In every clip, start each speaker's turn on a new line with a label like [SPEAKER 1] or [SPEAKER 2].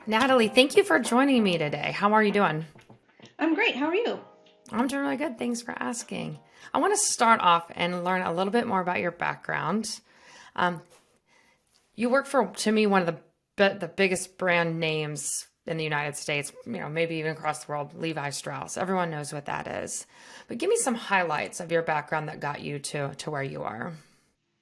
[SPEAKER 1] Natalie, thank you for joining me today. How are you doing?
[SPEAKER 2] I'm great. How are you?
[SPEAKER 1] I'm doing really good. Thanks for asking. I want to start off and learn a little bit more about your background. Um, you work for, to me, one of the biggest brand names in the United States, maybe even across the world, Levi Strauss. Everyone knows what that is. But give me some highlights of your background that got you to where you are.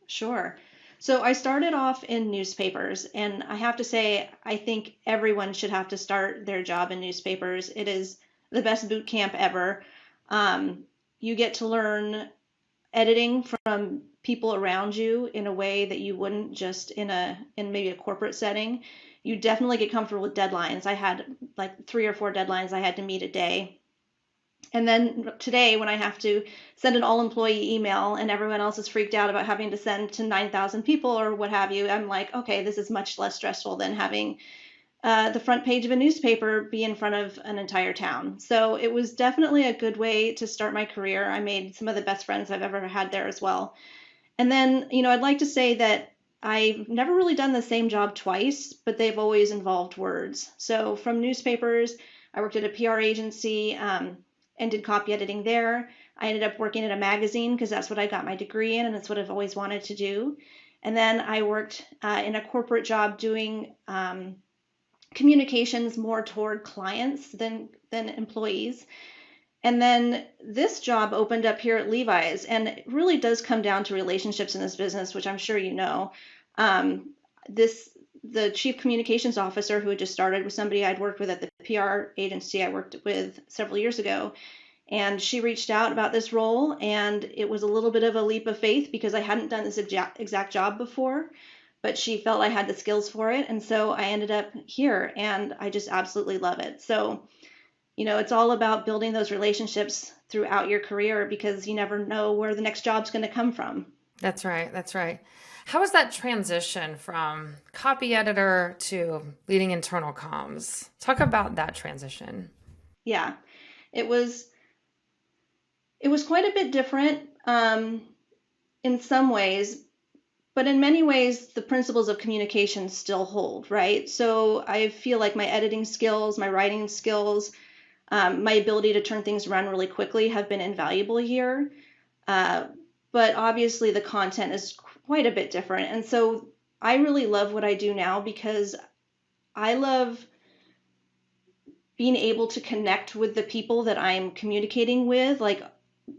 [SPEAKER 2] Sure. So I started off in newspapers, and I have to say, I think everyone should have to start their job in newspapers. It is the best boot camp ever. Um, you get to learn editing from people around you in a way that you wouldn't just in maybe a corporate setting. You definitely get comfortable with deadlines. I had like 3 or 4 deadlines I had to meet a day. And then today, when I have to send an all employee email and everyone else is freaked out about having to send to 9,000 people or what have you, I'm like, okay, this is much less stressful than having the front page of a newspaper be in front of an entire town. So it was definitely a good way to start my career. I made some of the best friends I've ever had there as well. And then, I'd like to say that I've never really done the same job twice, but they've always involved words. So from newspapers, I worked at a PR agency and did copy editing there. I ended up working at a magazine because that's what I got my degree in, and that's what I've always wanted to do. And then I worked in a corporate job doing communications more toward clients than employees. And then this job opened up here at Levi's, and it really does come down to relationships in this business, which I'm sure you know. Um, this the chief communications officer who had just started was somebody I'd worked with at the PR agency I worked with several years ago, and she reached out about this role, and it was a little bit of a leap of faith because I hadn't done this exact job before, but she felt I had the skills for it, and so I ended up here, and I just absolutely love it. So it's all about building those relationships throughout your career because you never know where the next job's going to come from.
[SPEAKER 1] That's right. That's right. How was that transition from copy editor to leading internal comms? Talk about that transition.
[SPEAKER 2] Yeah, it was it was quite a bit different in some ways, but in many ways the principles of communication still hold, right? So I feel like my editing skills, my writing skills, my ability to turn things around really quickly have been invaluable here. Uh, but obviously the content is quite a bit different. And so I really love what I do now because I love being able to connect with the people that I'm communicating with, like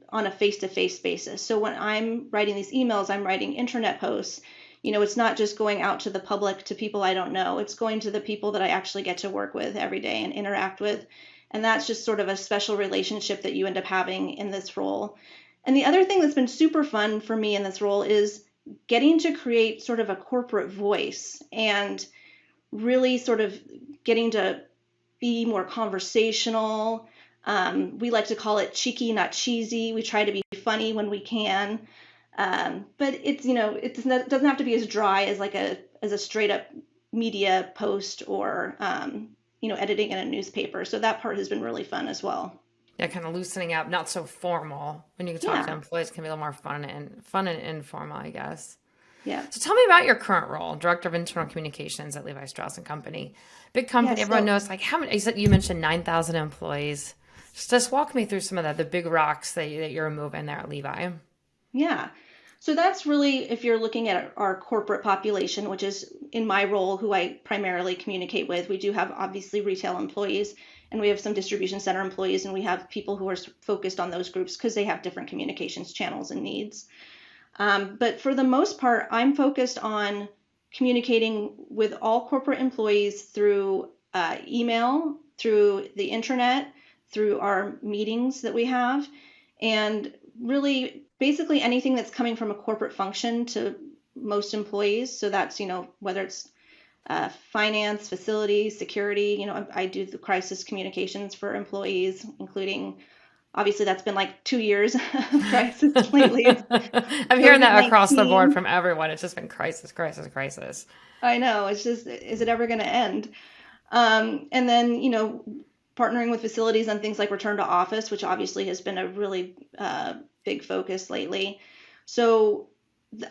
[SPEAKER 2] on a face-to-face basis. So when I'm writing these emails, I'm writing internet posts. It's not just going out to the public, to people I don't know. It's going to the people that I actually get to work with every day and interact with. And that's just sort of a special relationship that you end up having in this role. And the other thing that's been super fun for me in this role is getting to create sort of a corporate voice and really sort of getting to be more conversational. We like to call it cheeky, not cheesy. We try to be funny when we can. But it doesn't have to be as dry as a straight up media post or editing in a newspaper. So that part has been really fun as well.
[SPEAKER 1] Yeah, kind of loosening up, not so formal. When you talk to
[SPEAKER 2] Yeah.
[SPEAKER 1] employees, it can be a little more fun and informal, I guess.
[SPEAKER 2] Yeah.
[SPEAKER 1] So tell me about your current role, Director of Internal Communications at Levi Strauss and Company. Big
[SPEAKER 2] Yeah.
[SPEAKER 1] company, everyone
[SPEAKER 2] So
[SPEAKER 1] knows. Like how many? You mentioned 9,000 employees. Just walk me through some of the big rocks that you're moving there at Levi.
[SPEAKER 2] yeah. So that's really if you're looking at our corporate population, which is in my role who I primarily communicate with. We do have obviously retail employees and we have some distribution center employees and we have people who are focused on those groups because they have different communications channels and needs. But for the most part, I'm focused on communicating with all corporate employees through email, through the internet, through our meetings that we have, and really basically anything that's coming from a corporate function to most employees. So that's, whether it's finance, facilities, security, I do the crisis communications for employees, including obviously that's been like 2 years of crisis lately. It's
[SPEAKER 1] I'm hearing
[SPEAKER 2] COVID
[SPEAKER 1] that across the board
[SPEAKER 2] 19.
[SPEAKER 1] from everyone. It's just been crisis, crisis, crisis.
[SPEAKER 2] I know. It's just, is it ever going to end? And then, partnering with facilities on things like return to office, which obviously has been a really big focus lately. So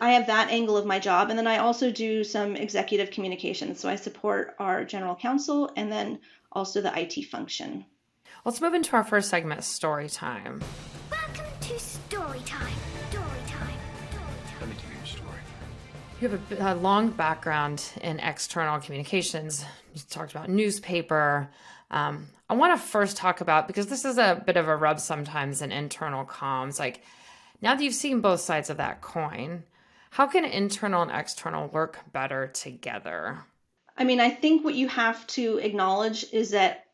[SPEAKER 2] I have that angle of my job. And then I also do some executive communications. So I support our general counsel and then also the IT function.
[SPEAKER 1] Let's move into our first segment, story time.
[SPEAKER 3] Welcome to story time. Story time.
[SPEAKER 4] Let me tell you a story.
[SPEAKER 1] You have a long background in external communications. You talked about newspaper. I want to first talk about, because this is a bit of a rub sometimes in internal comms, like now that you've seen both sides of that coin, how can internal and external work better together?
[SPEAKER 2] I mean, I think what you have to acknowledge is that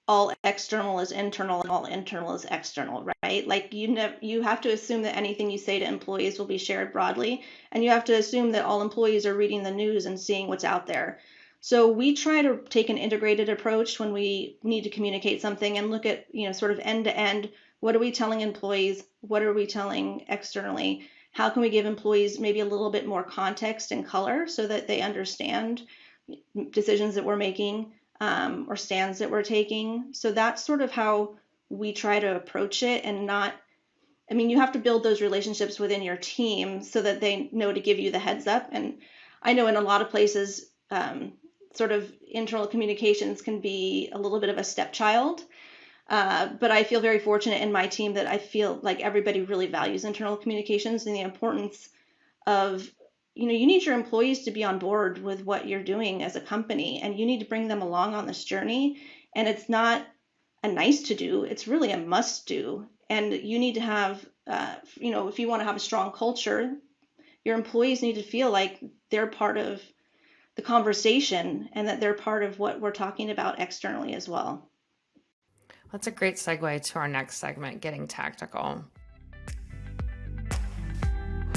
[SPEAKER 2] all external is internal and all internal is external, right? Like you have to assume that anything you say to employees will be shared broadly, and you have to assume that all employees are reading the news and seeing what's out there. So we try to take an integrated approach when we need to communicate something and look at, sort of end to end. What are we telling employees? What are we telling externally? How can we give employees maybe a little bit more context and color so that they understand decisions that we're making, or stands that we're taking? So that's sort of how we try to approach it. And not, I mean, you have to build those relationships within your team so that they know to give you the heads up. And I know in a lot of places, sort of internal communications can be a little bit of a stepchild. But I feel very fortunate in my team that I feel like everybody really values internal communications and the importance of, you need your employees to be on board with what you're doing as a company, and you need to bring them along on this journey. And it's not a nice to do, it's really a must do. And you need to have, if you want to have a strong culture, your employees need to feel like they're part of the conversation and that they're part of what we're talking about externally as well.
[SPEAKER 1] That's a great segue to our next segment, getting tactical.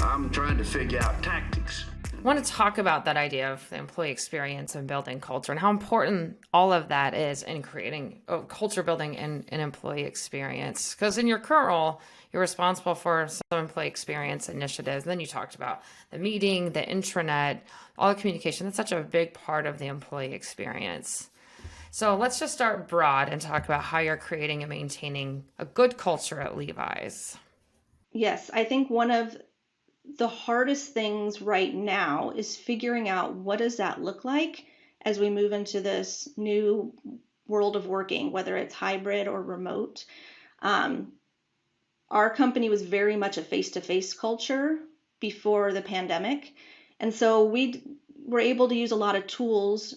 [SPEAKER 4] I'm trying to figure out tactics.
[SPEAKER 1] I want to talk about that idea of the employee experience and building culture and how important all of that is in creating culture building and an employee experience. Because in your current role, you're responsible for some employee experience initiatives. Then you talked about the meeting, the intranet, all the communication. That's such a big part of the employee experience. So let's just start broad and talk about how you're creating and maintaining a good culture at Levi's.
[SPEAKER 2] Yes, I think one of the hardest things right now is figuring out what does that look like as we move into this new world of working, whether it's hybrid or remote. Our company was very much a face-to-face culture before the pandemic. And so we were able to use a lot of tools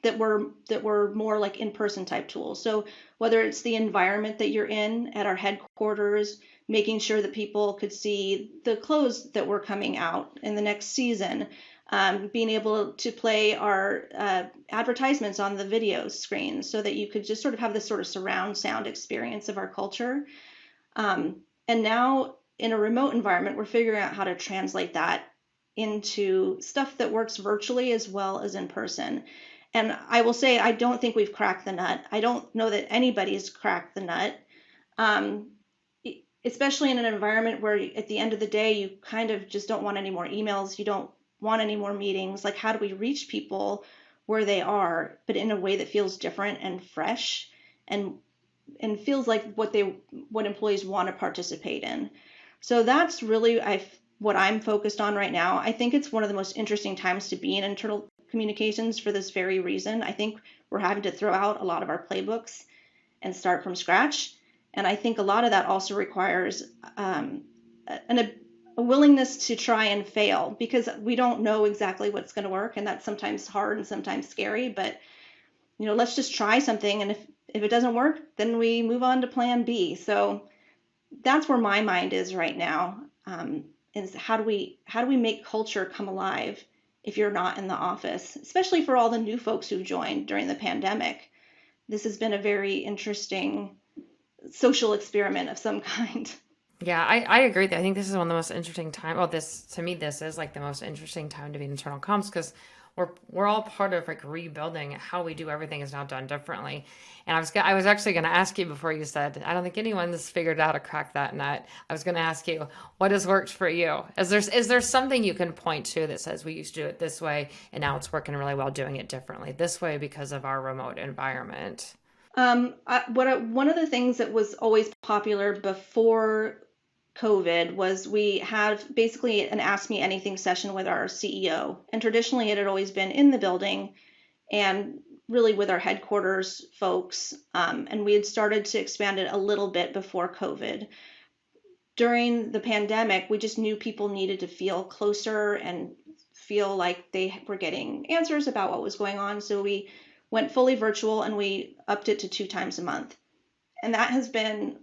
[SPEAKER 2] that were more like in-person type tools. So whether it's the environment that you're in at our headquarters, making sure that people could see the clothes that were coming out in the next season, being able to play our advertisements on the video screen so that you could just sort of have this sort of surround sound experience of our culture. And now in a remote environment, we're figuring out how to translate that into stuff that works virtually as well as in person. And I will say, I don't think we've cracked the nut. I don't know that anybody's cracked the nut, especially in an environment where at the end of the day, you kind of just don't want any more emails. You don't want any more meetings. Like, how do we reach people where they are, but in a way that feels different and fresh and feels like what employees want to participate in. So that's really what I'm focused on right now. I think it's one of the most interesting times to be in internal communications for this very reason. I think we're having to throw out a lot of our playbooks and start from scratch. And I think a lot of that also requires a willingness to try and fail, because we don't know exactly what's going to work. And that's sometimes hard and sometimes scary, but let's just try something. And if it doesn't work, then we move on to plan B. So that's where my mind is right now. Is how do we make culture come alive if you're not in the office, especially for all the new folks who joined during the pandemic. This has been a very interesting social experiment of some kind.
[SPEAKER 1] Yeah, I agree. I think this is one of the most interesting time. Well, to me, this is like the most interesting time to be in internal comms, because we're all part of like rebuilding how we do everything is now done differently. And I was actually going to ask you before you said, I don't think anyone has figured out how to crack that nut. I was going to ask you, what has worked for you? Is there something you can point to that says we used to do it this way and now it's working really well doing it differently this way because of our remote environment?
[SPEAKER 2] One of the things that was always popular before COVID was we had basically an Ask Me Anything session with our CEO. And traditionally, it had always been in the building and really with our headquarters folks. And we had started to expand it a little bit before COVID. During the pandemic, we just knew people needed to feel closer and feel like they were getting answers about what was going on. So we went fully virtual and we upped it to 2 times a month. And that has been,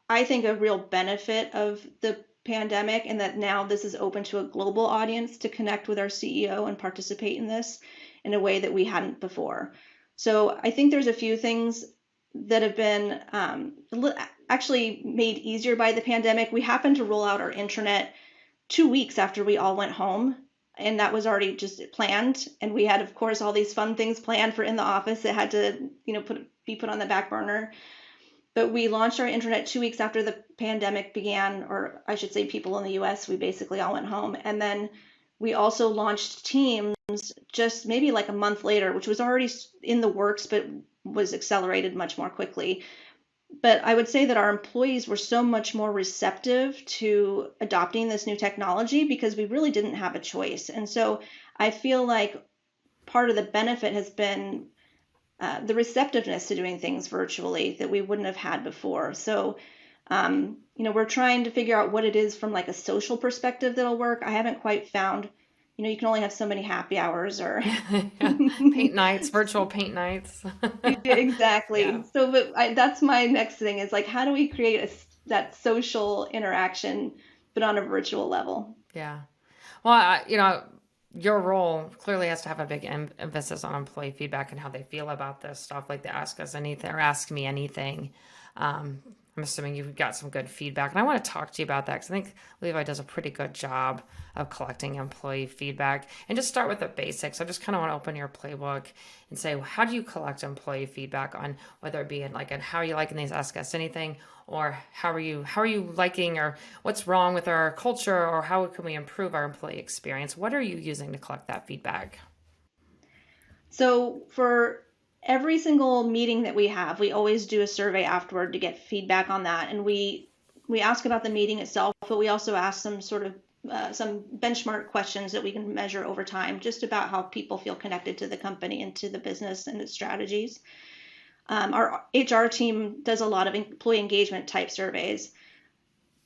[SPEAKER 2] I think, a real benefit of the pandemic, and that now this is open to a global audience to connect with our CEO and participate in this in a way that we hadn't before. So I think there's a few things that have been actually made easier by the pandemic. We happened to roll out our intranet 2 weeks after we all went home, and that was already just planned. And we had, of course, all these fun things planned for in the office that had to, be put on the back burner. But we launched our intranet 2 weeks after the pandemic began, or I should say people in the US, we basically all went home. And then we also launched Teams just maybe like a month later, which was already in the works, but was accelerated much more quickly. But I would say that our employees were so much more receptive to adopting this new technology because we really didn't have a choice. And so I feel like part of the benefit has been the receptiveness to doing things virtually that we wouldn't have had before. So, we're trying to figure out what it is from like a social perspective that'll work. I haven't quite found, you can only have so many happy hours or
[SPEAKER 1] paint nights, virtual paint nights.
[SPEAKER 2] Exactly.
[SPEAKER 1] Yeah.
[SPEAKER 2] So, but that's my next thing is like, how do we create that social interaction, but on a virtual level?
[SPEAKER 1] Yeah. Well, your role clearly has to have a big emphasis on employee feedback and how they feel about this stuff. Like they ask us anything or ask me anything. I'm assuming you've got some good feedback, and I want to talk to you about that because I think Levi does a pretty good job of collecting employee feedback. And just start with the basics. I just kind of want to open your playbook and say, how do you collect employee feedback on whether it be in how are you liking these Ask Us Anything, or how are you liking, or what's wrong with our culture, or how can we improve our employee experience? What are you using to collect that feedback?
[SPEAKER 2] So for every single meeting that we have, we always do a survey afterward to get feedback on that. And we ask about the meeting itself, but we also ask some sort of some benchmark questions that we can measure over time, just about how people feel connected to the company and to the business and its strategies. Our HR team does a lot of employee engagement type surveys.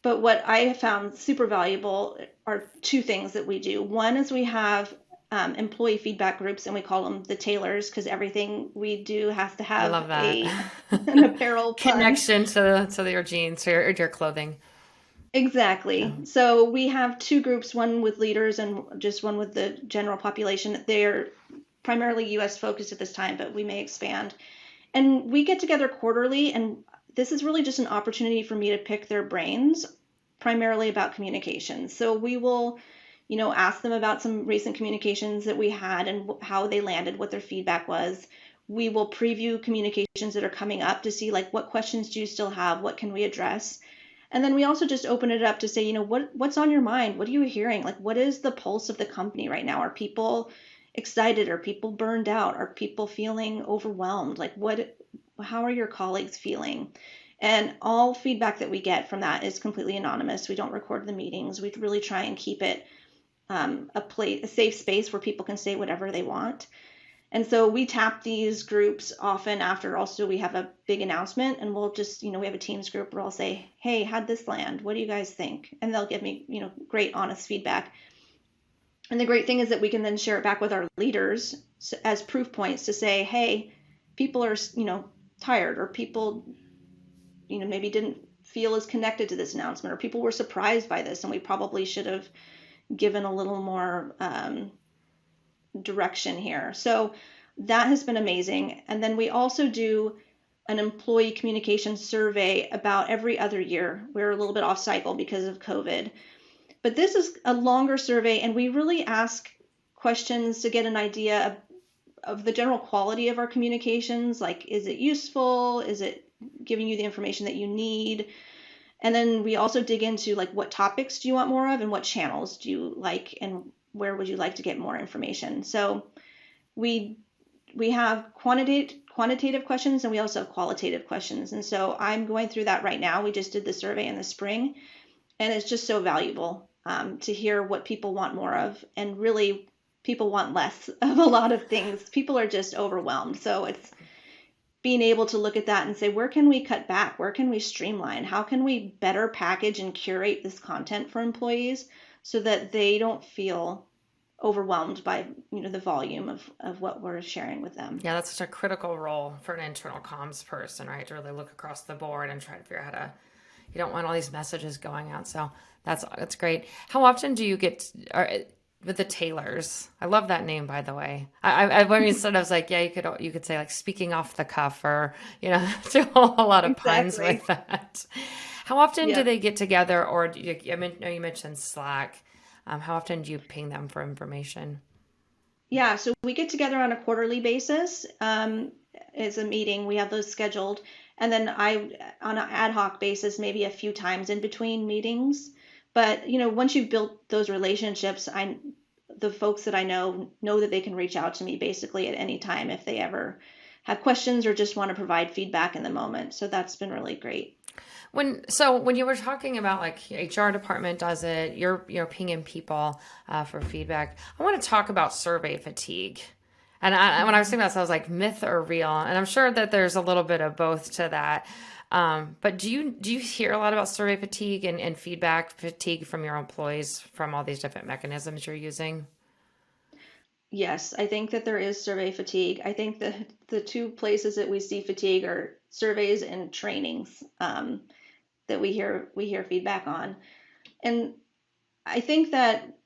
[SPEAKER 2] But what I have found super valuable are 2 things that we do. One is we have employee feedback groups, and we call them the tailors because everything we do has to have an apparel
[SPEAKER 1] connection to your jeans or your clothing.
[SPEAKER 2] Exactly. Yeah. So we have 2 groups, one with leaders and just one with the general population. They're primarily US focused at this time, but we may expand. And we get together quarterly, and this is really just an opportunity for me to pick their brains, primarily about communication. So we will ask them about some recent communications that we had and how they landed, what their feedback was. We will preview communications that are coming up to see what questions do you still have? What can we address? And then we also just open it up to say, what's on your mind? What are you hearing? What is the pulse of the company right now? Are people excited? Are people burned out? Are people feeling overwhelmed? How are your colleagues feeling? And all feedback that we get from that is completely anonymous. We don't record the meetings. We really try and keep it a safe space where people can say whatever they want. And so we tap these groups often after also we have a big announcement, and we'll just, we have a Teams group where I'll say, hey, how'd this land? What do you guys think? And they'll give me, great, honest feedback. And the great thing is that we can then share it back with our leaders as proof points to say, hey, people are, tired, or people, maybe didn't feel as connected to this announcement, or people were surprised by this, and we probably should have given a little more direction here. So that has been amazing. And then we also do an employee communication survey about every other year. We're a little bit off cycle because of COVID. But this is a longer survey, and we really ask questions to get an idea of the general quality of our communications. Is it useful? Is it giving you the information that you need? And then we also dig into what topics do you want more of, and what channels do you like, and where would you like to get more information? So we have quantitative quantitative questions and we also have qualitative questions. And so I'm going through that right now. We just did the survey in the spring, and it's just so valuable to hear what people want more of. And really, people want less of a lot of things. People are just overwhelmed. So it's being able to look at that and say, where can we cut back? Where can we streamline? How can we better package and curate this content for employees so that they don't feel overwhelmed by the volume of what we're sharing with them.
[SPEAKER 1] Yeah, that's such a critical role for an internal comms person, right? To really look across the board and try to figure out how to, you don't want all these messages going out. So that's great. How often do you get with the tailors? I love that name, by the way. When you said, I was like, yeah, you could say like speaking off the cuff, or do a lot of puns with that. How often do they get together, or you mentioned Slack? How often do you ping them for information?
[SPEAKER 2] Yeah, so we get together on a quarterly basis. It's a meeting. We have those scheduled. And then on an ad hoc basis, maybe a few times in between meetings. But, once you've built those relationships, the folks that I know that they can reach out to me basically at any time if they ever have questions or just want to provide feedback in the moment. So that's been really great.
[SPEAKER 1] When you were talking about like HR department does it, you're pinging people for feedback. I want to talk about survey fatigue. And when I was thinking about this, I was like, myth or real? And I'm sure that there's a little bit of both to that. But do you hear a lot about survey fatigue and feedback fatigue from your employees from all these different mechanisms you're using?
[SPEAKER 2] Yes, I think that there is survey fatigue. I think that the two places that we see fatigue are surveys and trainings. That we hear feedback on. And I think that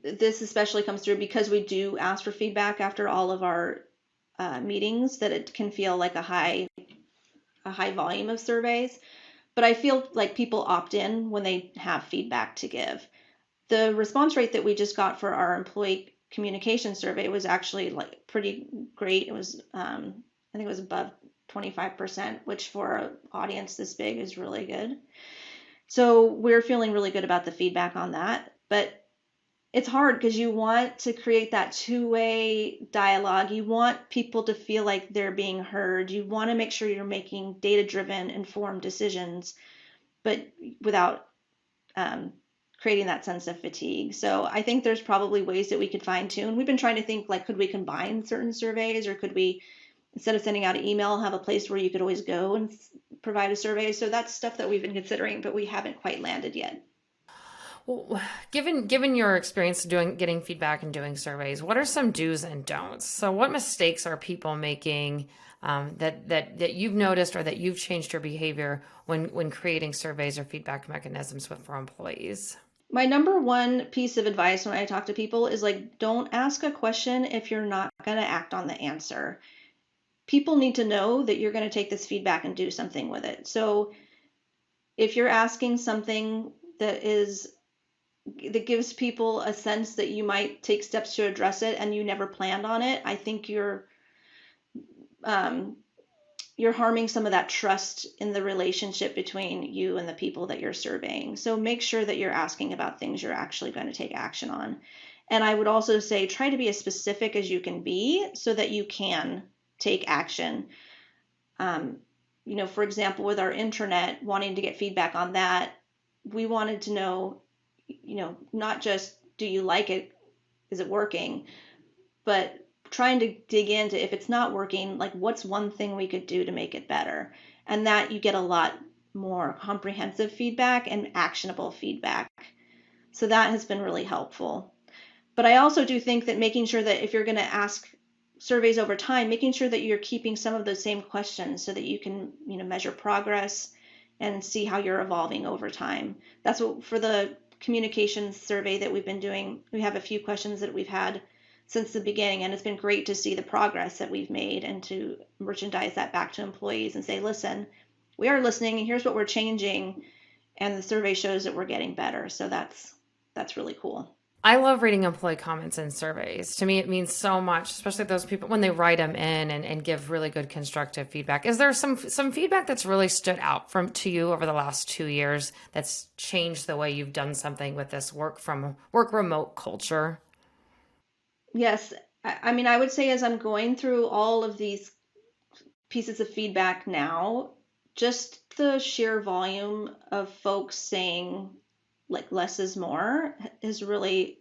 [SPEAKER 2] this especially comes through because we do ask for feedback after all of our meetings, that it can feel like a high volume of surveys. But I feel like people opt in when they have feedback to give. The response rate that we just got for our employee communication survey was actually like pretty great. It was I think it was above 25%, which for an audience this big is really good. So we're feeling really good about the feedback on that. But it's hard because you want to create that two-way dialogue. You want people to feel like they're being heard. You want to make sure you're making data-driven, informed decisions, but without creating that sense of fatigue. So I think there's probably ways that we could fine-tune. We've been trying to think, like, could we combine certain surveys, or could we, instead of sending out an email, have a place where you could always go and provide a survey? So that's stuff that we've been considering, but we haven't quite landed yet.
[SPEAKER 1] Well, given your experience getting feedback and doing surveys, what are some do's and don'ts? So what mistakes are people making that you've noticed, or that you've changed your behavior when creating surveys or feedback mechanisms for employees?
[SPEAKER 2] My number one piece of advice when I talk to people is, like, don't ask a question if you're not going to act on the answer. People need to know that you're going to take this feedback and do something with it. So if you're asking something that gives people a sense that you might take steps to address it and you never planned on it, I think you're harming some of that trust in the relationship between you and the people that you're surveying. So make sure that you're asking about things you're actually going to take action on. And I would also say, try to be as specific as you can be so that you can take action. For example, with our intranet, wanting to get feedback on that, we wanted to know, not just, do you like it? Is it working? But trying to dig into, if it's not working, like, what's one thing we could do to make it better? And that you get a lot more comprehensive feedback and actionable feedback. So that has been really helpful. But I also do think that making sure that if you're going to ask surveys over time, making sure that you're keeping some of those same questions so that you can, measure progress and see how you're evolving over time. That's what, for the communications survey that we've been doing, we have a few questions that we've had since the beginning, and it's been great to see the progress that we've made and to merchandise that back to employees and say, listen, we are listening and here's what we're changing, and the survey shows that we're getting better. So that's really cool.
[SPEAKER 1] I love reading employee comments and surveys. To me, it means so much, especially those people when they write them in and give really good constructive feedback. Is there some feedback that's really stood out to you over the last 2 years that's changed the way you've done something with this work remote culture?
[SPEAKER 2] Yes. I would say, as I'm going through all of these pieces of feedback now, just the sheer volume of folks saying like less is more is really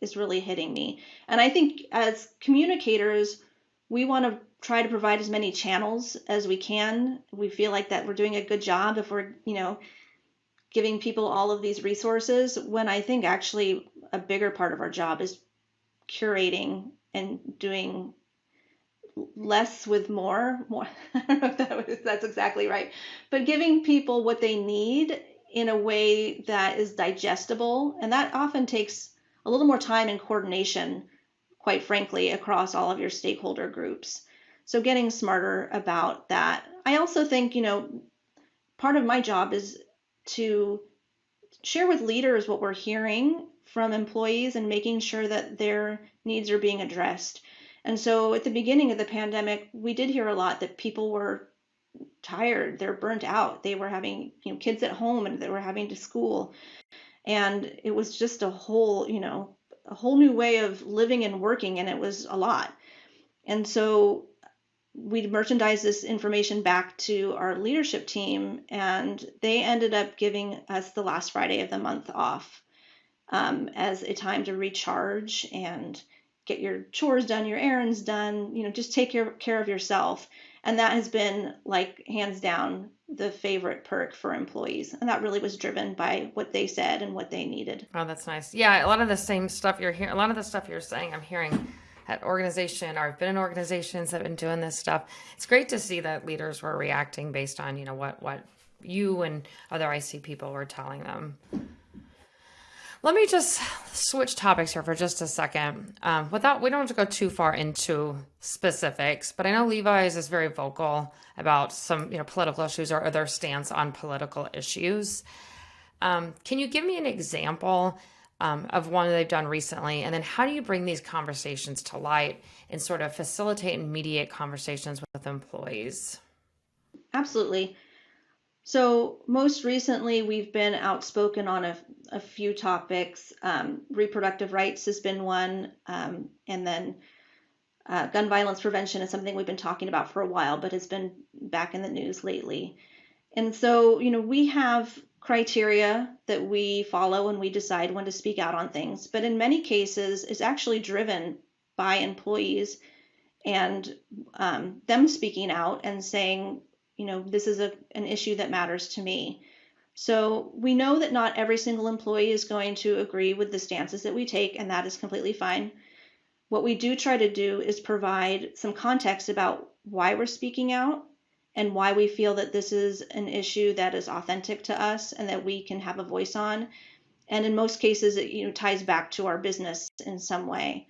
[SPEAKER 2] hitting me. And I think as communicators, we want to try to provide as many channels as we can. We feel like that we're doing a good job if we're, giving people all of these resources, when I think actually a bigger part of our job is curating and doing less with more. I don't know if that's exactly right, but giving people what they need in a way that is digestible. And that often takes a little more time and coordination, quite frankly, across all of your stakeholder groups. So getting smarter about that. I also think, part of my job is to share with leaders what we're hearing from employees and making sure that their needs are being addressed. And so at the beginning of the pandemic, we did hear a lot that people were tired, they're burnt out, they were having kids at home and they were having to school. And it was just a whole new way of living and working, and it was a lot. And so we merchandised this information back to our leadership team, and they ended up giving us the last Friday of the month off as a time to recharge and get your chores done, your errands done, just take care of yourself. And that has been like hands down the favorite perk for employees. And that really was driven by what they said and what they needed.
[SPEAKER 1] Oh, that's nice. Yeah, a lot of the same stuff you're hearing, a lot of the stuff you're saying, I'm hearing at organization, or I've been in organizations that have been doing this stuff. It's great to see that leaders were reacting based on, what you and other IC people were telling them. Let me just switch topics here for just a second. We don't have to go too far into specifics, but I know Levi is very vocal about some, political issues or their stance on political issues. Can you give me an example of one that they've done recently? And then how do you bring these conversations to light and sort of facilitate and mediate conversations with employees?
[SPEAKER 2] Absolutely. So most recently, we've been outspoken on a few topics. Reproductive rights has been one, and then gun violence prevention is something we've been talking about for a while, but has been back in the news lately. And so, we have criteria that we follow when we decide when to speak out on things, but in many cases, it's actually driven by employees and them speaking out and saying, this is an issue that matters to me. So we know that not every single employee is going to agree with the stances that we take, and that is completely fine. What we do try to do is provide some context about why we're speaking out and why we feel that this is an issue that is authentic to us and that we can have a voice on. And in most cases, it ties back to our business in some way.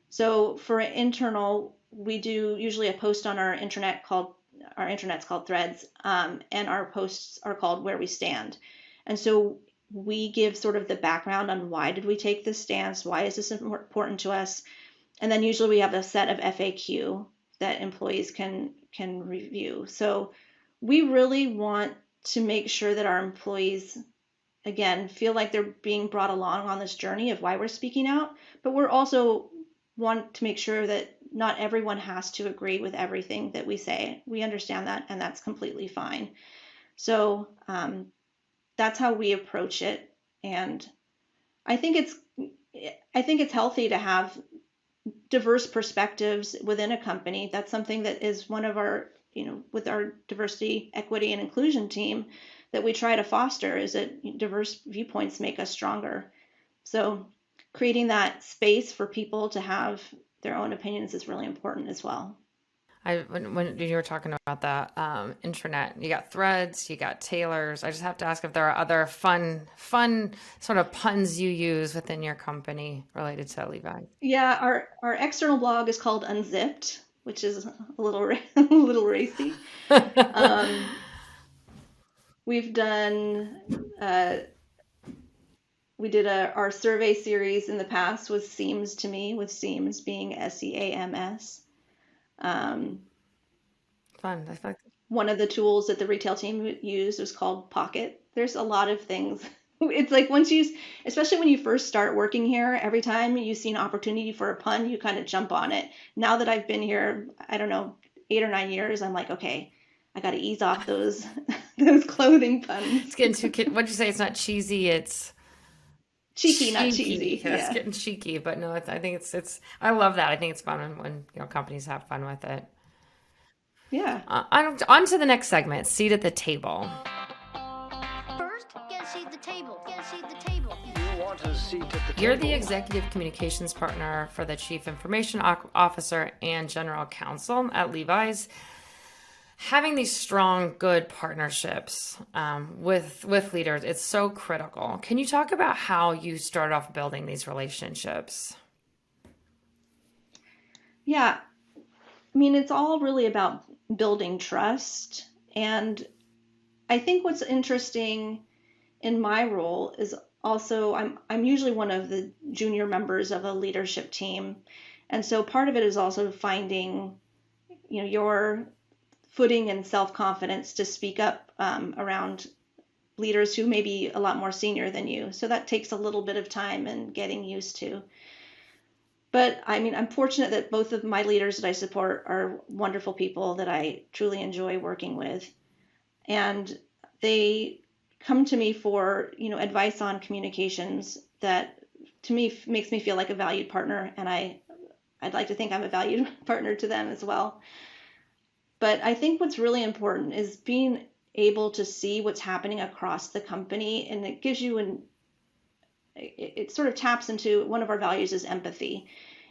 [SPEAKER 2] So for internal, we do usually a post on our intranet's called Threads, and our posts are called Where We Stand. And so we give sort of the background on why did we take this stance, why is this important to us, and then usually we have a set of FAQ that employees can review. So we really want to make sure that our employees, again, feel like they're being brought along on this journey of why we're speaking out, but we're also want to make sure that not everyone has to agree with everything that we say. We understand that, and that's completely fine. So that's how we approach it, and I think it's healthy to have diverse perspectives within a company. That's something that is one of our, with our diversity, equity, and inclusion team that we try to foster, is that diverse viewpoints make us stronger. So creating that space for people to have their own opinions is really important as well.
[SPEAKER 1] When you were talking about that intranet, you got Threads, you got Taylors. I just have to ask if there are other fun sort of puns you use within your company related to Levi.
[SPEAKER 2] Yeah, our external blog is called Unzipped, which is a little racy. We've done we did our survey series in the past with Seems to Me, with Seems being SEAMS.
[SPEAKER 1] Fun.
[SPEAKER 2] One of the tools that the retail team used was called Pocket. There's a lot of things. It's like especially when you first start working here, every time you see an opportunity for a pun, you kind of jump on it. Now that I've been here, I don't know, 8 or 9 years, I'm like, okay, I got to ease off those those clothing puns.
[SPEAKER 1] It's getting too kid. What'd you say? It's not cheesy. It's
[SPEAKER 2] Cheeky, not
[SPEAKER 1] cheeky.
[SPEAKER 2] cheesy.
[SPEAKER 1] That's
[SPEAKER 2] Yeah.
[SPEAKER 1] getting cheeky. But no, I think it's. I love that. I think it's fun when companies have fun with it.
[SPEAKER 2] Yeah.
[SPEAKER 1] On to the next segment. Seat at the table.
[SPEAKER 3] First, get a seat at the table. Get a seat at the table.
[SPEAKER 4] You want a seat at the table?
[SPEAKER 1] You're the executive communications partner for the chief information officer and general counsel at Levi's. Having these strong, good partnerships with leaders, it's so critical. Can you talk about how you start off building these relationships?
[SPEAKER 2] Yeah. I mean, it's all really about building trust. And I think what's interesting in my role is also I'm usually one of the junior members of a leadership team. And so part of it is also finding, your footing and self-confidence to speak up around leaders who may be a lot more senior than you. So that takes a little bit of time and getting used to. But I mean, I'm fortunate that both of my leaders that I support are wonderful people that I truly enjoy working with. And they come to me for, advice on communications that to me makes me feel like a valued partner. And I'd like to think I'm a valued partner to them as well. But I think what's really important is being able to see what's happening across the company. And it gives you it sort of taps into one of our values is empathy.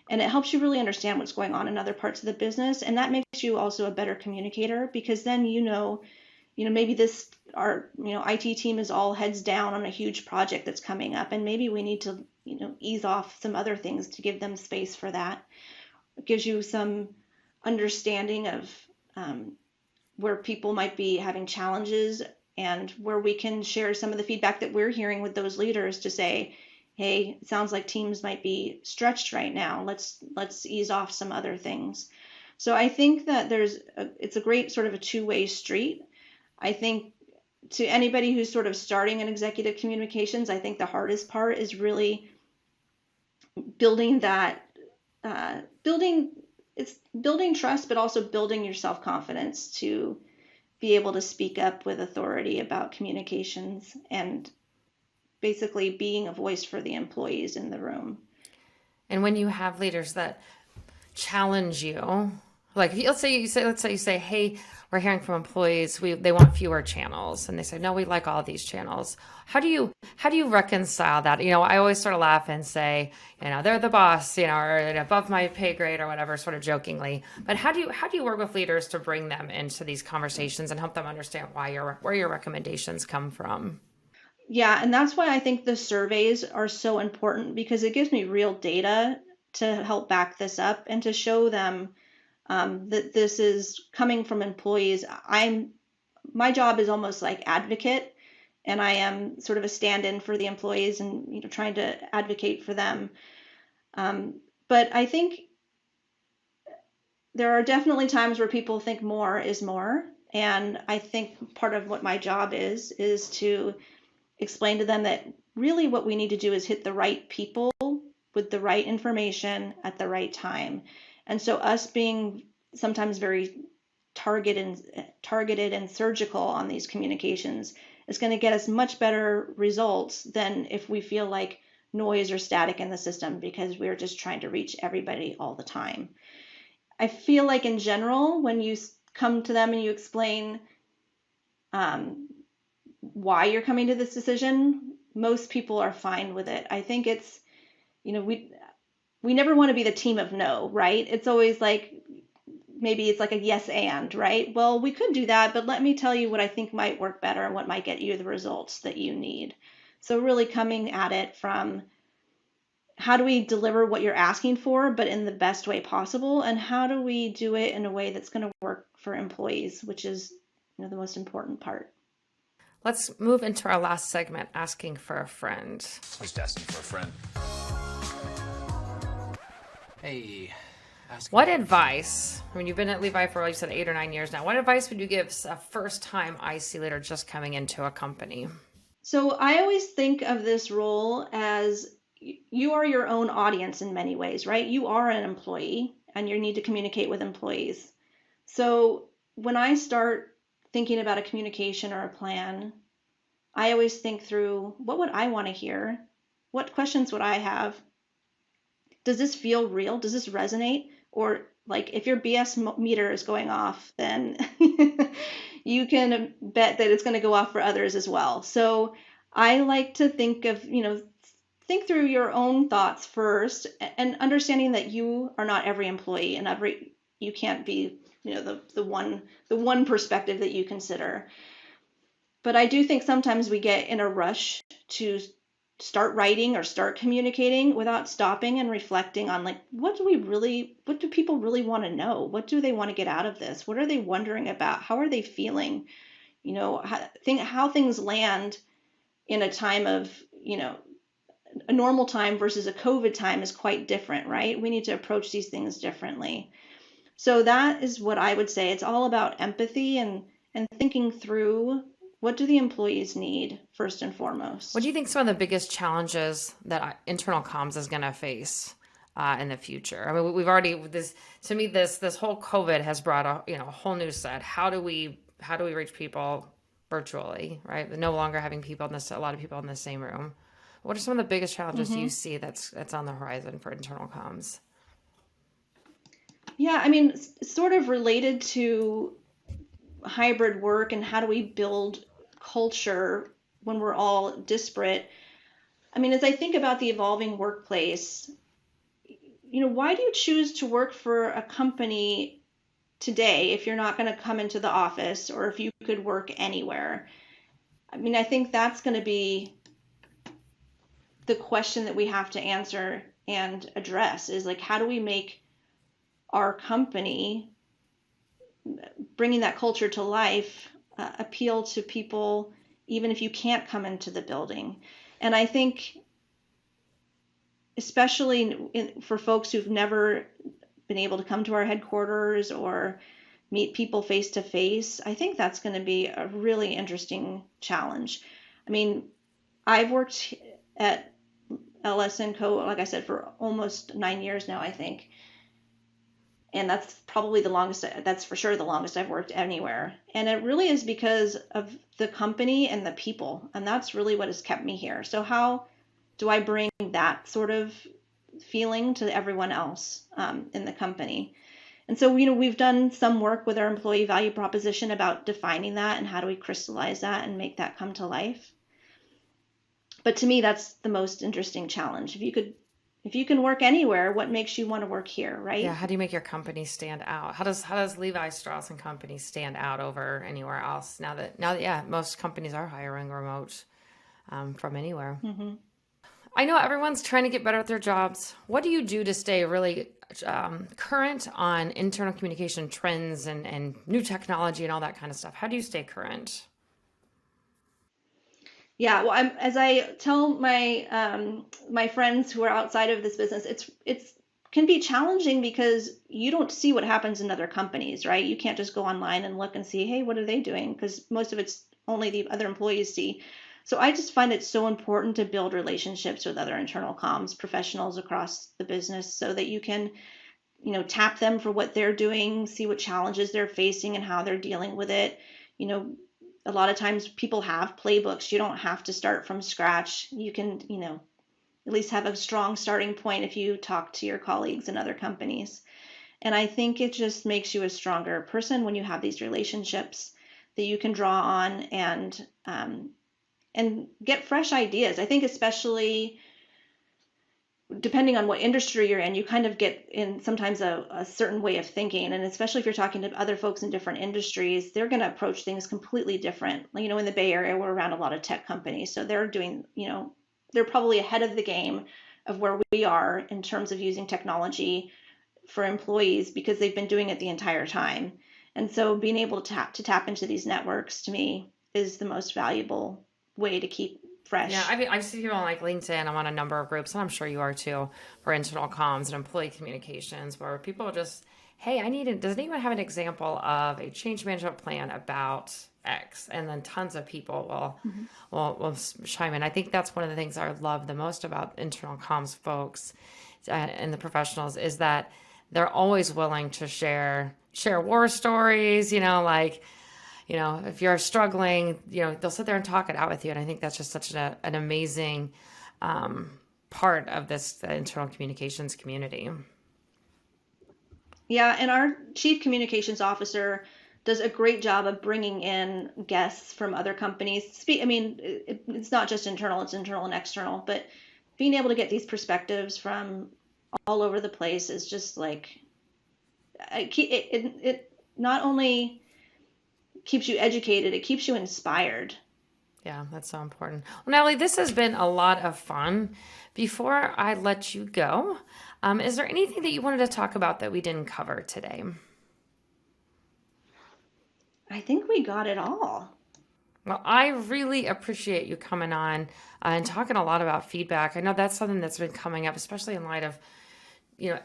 [SPEAKER 2] And it helps you really understand what's going on in other parts of the business. And that makes you also a better communicator because then maybe our IT team is all heads down on a huge project that's coming up. And maybe we need to, ease off some other things to give them space for that. It gives you some understanding of where people might be having challenges and where we can share some of the feedback that we're hearing with those leaders to say, hey, it sounds like teams might be stretched right now. Let's ease off some other things. So I think that it's a great sort of a two-way street. I think to anybody who's sort of starting in executive communications, I think the hardest part is really building that, building trust, but also building your self-confidence to be able to speak up with authority about communications and basically being a voice for the employees in the room.
[SPEAKER 1] And when you have leaders that challenge you, like let's say you say, hey, we're hearing from employees, they want fewer channels, and they say, no, we like all these channels. How do you reconcile that? I always sort of laugh and say, they're the boss, or above my pay grade or whatever, sort of jokingly. But how do you work with leaders to bring them into these conversations and help them understand where your recommendations come from?
[SPEAKER 2] Yeah, and that's why I think the surveys are so important because it gives me real data to help back this up and to show them that this is coming from employees. My job is almost like advocate, and I am sort of a stand-in for the employees and trying to advocate for them. But I think there are definitely times where people think more is more, and I think part of what my job is to explain to them that really what we need to do is hit the right people with the right information at the right time. And so us being sometimes very targeted and surgical on these communications is going to get us much better results than if we feel like noise or static in the system because we're just trying to reach everybody all the time. I feel like in general, when you come to them and you explain why you're coming to this decision, most people are fine with it. I think it's, we never want to be the team of no, right? It's always like, maybe it's like a yes and, right? Well, we could do that, but let me tell you what I think might work better and what might get you the results that you need. So really coming at it from how do we deliver what you're asking for, but in the best way possible? And how do we do it in a way that's going to work for employees, which is the most important part.
[SPEAKER 1] Let's move into our last segment, asking for a friend.
[SPEAKER 5] Just asking for a friend. Hey.
[SPEAKER 1] What advice, you've been at Levi for, like you said, 8 or 9 years now, what advice would you give a first-time IC leader just coming into a company?
[SPEAKER 2] So I always think of this role as you are your own audience in many ways, right? You are an employee and you need to communicate with employees. So when I start thinking about a communication or a plan, I always think through, what would I want to hear? What questions would I have? Does this feel real? Does this resonate? Or like if your BS meter is going off, then you can bet that it's going to go off for others as well. So I like to think of, think through your own thoughts first, and understanding that you are not every employee, and you can't be, the one perspective that you consider. But I do think sometimes we get in a rush to start writing or start communicating without stopping and reflecting on, like, what do people really want to know? What do they want to get out of this? What are they wondering about? How are they feeling? How things land in a time of, a normal time versus a COVID time is quite different, right? We need to approach these things differently. So that is what I would say. It's all about empathy and thinking through, what do the employees need first and foremost.
[SPEAKER 1] What do you think some of the biggest challenges that internal comms is going to face in the future? I mean, we've already this whole COVID has brought a whole new set. How do we reach people virtually, right? No longer having a lot of people in the same room. What are some of the biggest challenges you see that's on the horizon for internal comms?
[SPEAKER 2] Yeah, I mean, sort of related to hybrid work and how do we build culture when we're all disparate. I mean, as I think about the evolving workplace, why do you choose to work for a company today if you're not going to come into the office, or if you could work anywhere? I mean, I think that's going to be the question that we have to answer and address, is like, how do we make our company, bringing that culture to life, appeal to people even if you can't come into the building? And I think, especially for folks who've never been able to come to our headquarters or meet people face to face, I think that's going to be a really interesting challenge. I mean, I've worked at LSN Co, like I said, for almost 9 years now, I think. And that's probably that's for sure the longest I've worked anywhere. And it really is because of the company and the people. And that's really what has kept me here. So how do I bring that sort of feeling to everyone else in the company? And so, we've done some work with our employee value proposition about defining that and how do we crystallize that and make that come to life. But to me, that's the most interesting challenge. If you can work anywhere, what makes you want to work here, right?
[SPEAKER 1] Yeah, how do you make your company stand out? How does Levi Strauss and Company stand out over anywhere else? Now that yeah, most companies are hiring remote from anywhere.
[SPEAKER 2] Mm-hmm.
[SPEAKER 1] I know everyone's trying to get better at their jobs. What do you do to stay really current on internal communication trends and new technology and all that kind of stuff? How do you stay current?
[SPEAKER 2] Yeah, well, as I tell my friends who are outside of this business, it's can be challenging because you don't see what happens in other companies, right? You can't just go online and look and see, hey, what are they doing? Because most of it's only the other employees see. So I just find it so important to build relationships with other internal comms professionals across the business so that you can, tap them for what they're doing, see what challenges they're facing and how they're dealing with it. A lot of times people have playbooks. You don't have to start from scratch. You can, at least have a strong starting point if you talk to your colleagues in other companies. And I think it just makes you a stronger person when you have these relationships that you can draw on and get fresh ideas. I think especially depending on what industry you're in, you kind of get in sometimes a certain way of thinking. And especially if you're talking to other folks in different industries, they're going to approach things completely different. In the Bay Area, we're around a lot of tech companies. So they're doing, they're probably ahead of the game of where we are in terms of using technology for employees because they've been doing it the entire time. And so being able to tap into these networks, to me, is the most valuable way to keep fresh.
[SPEAKER 1] Yeah, I see people on like LinkedIn. I'm on a number of groups, and I'm sure you are too, for internal comms and employee communications, where people just, hey, does anyone have an example of a change management plan about X? And then tons of people will chime in. I think that's one of the things I love the most about internal comms folks and the professionals is that they're always willing to share share war stories, like, if you're struggling, they'll sit there and talk it out with you. And I think that's just such an amazing part of the internal communications community.
[SPEAKER 2] Yeah, and our chief communications officer does a great job of bringing in guests from other companies. It's not just internal, it's internal and external, but being able to get these perspectives from all over the place is just like, it not only keeps you educated, it keeps you inspired.
[SPEAKER 1] Yeah, that's so important. Well, Natalie, this has been a lot of fun. Before I let you go, is there anything that you wanted to talk about that we didn't cover today?
[SPEAKER 2] I think we got it all.
[SPEAKER 1] Well, I really appreciate you coming on and talking a lot about feedback. I know that's something that's been coming up, especially in light of,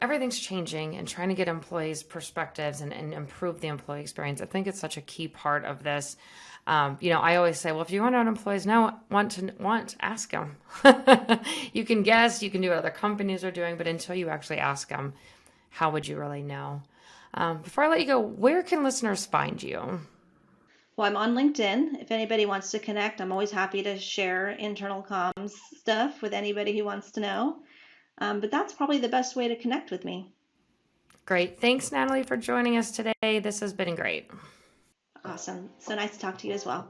[SPEAKER 1] everything's changing and trying to get employees' perspectives and improve the employee experience. I think it's such a key part of this. I always say, well, if you want to know what employees want, ask them. You can guess, you can do what other companies are doing, but until you actually ask them, how would you really know? Before I let you go, where can listeners find you?
[SPEAKER 2] Well, I'm on LinkedIn. If anybody wants to connect, I'm always happy to share internal comms stuff with anybody who wants to know. But that's probably the best way to connect with me.
[SPEAKER 1] Great. Thanks, Natalie, for joining us today. This has been great.
[SPEAKER 2] Awesome. So nice to talk to you as well.